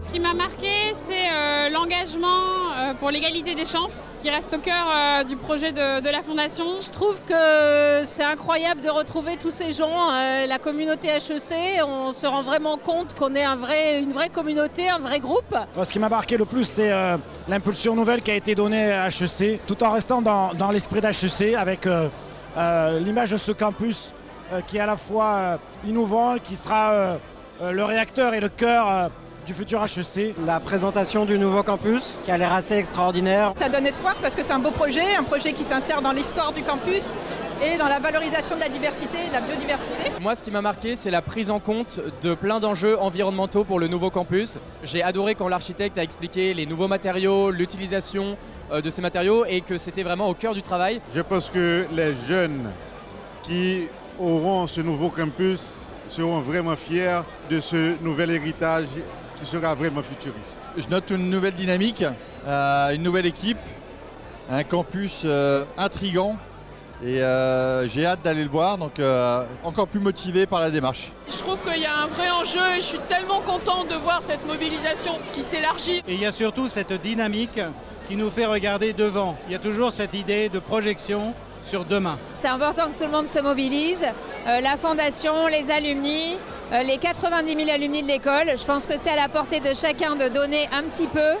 Ce qui m'a marqué, c'est l'engagement pour l'égalité des chances qui reste au cœur du projet de la Fondation. Je trouve que c'est incroyable de retrouver tous ces gens, la communauté HEC. On se rend vraiment compte qu'on est une vraie communauté, un vrai groupe. Ce qui m'a marqué le plus, c'est l'impulsion nouvelle qui a été donnée à HEC, tout en restant dans l'esprit d'HEC, avec l'image de ce campus qui est à la fois innovant, qui sera le réacteur et le cœur du futur HEC. La présentation du nouveau campus qui a l'air assez extraordinaire. Ça donne espoir parce que c'est un beau projet, un projet qui s'insère dans l'histoire du campus et dans la valorisation de la diversité et de la biodiversité. Moi, ce qui m'a marqué, c'est la prise en compte de plein d'enjeux environnementaux pour le nouveau campus. J'ai adoré quand l'architecte a expliqué les nouveaux matériaux, l'utilisation de ces matériaux et que c'était vraiment au cœur du travail. Je pense que les jeunes qui auront ce nouveau campus seront vraiment fiers de ce nouvel héritage qui sera vraiment futuriste. Je note une nouvelle dynamique, une nouvelle équipe, un campus intriguant et j'ai hâte d'aller le voir, donc encore plus motivé par la démarche. Je trouve qu'il y a un vrai enjeu et je suis tellement content de voir cette mobilisation qui s'élargit. Et il y a surtout cette dynamique qui nous fait regarder devant. Il y a toujours cette idée de projection sur demain. C'est important que tout le monde se mobilise, la Fondation, les alumni, les 90 000 alumni de l'école. Je pense que c'est à la portée de chacun de donner un petit peu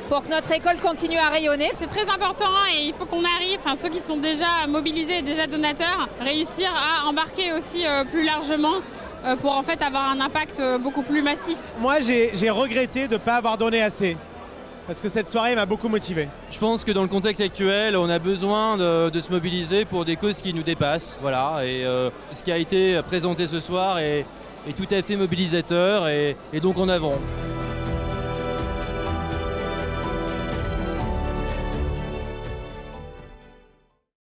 pour que notre école continue à rayonner. C'est très important et il faut qu'on arrive, ceux qui sont déjà mobilisés, déjà donateurs, réussir à embarquer aussi plus largement pour en fait avoir un impact beaucoup plus massif. Moi, j'ai regretté de ne pas avoir donné assez. Parce que cette soirée m'a beaucoup motivé. Je pense que dans le contexte actuel, on a besoin de se mobiliser pour des causes qui nous dépassent. Voilà. Et ce qui a été présenté ce soir est tout à fait mobilisateur et donc en avant.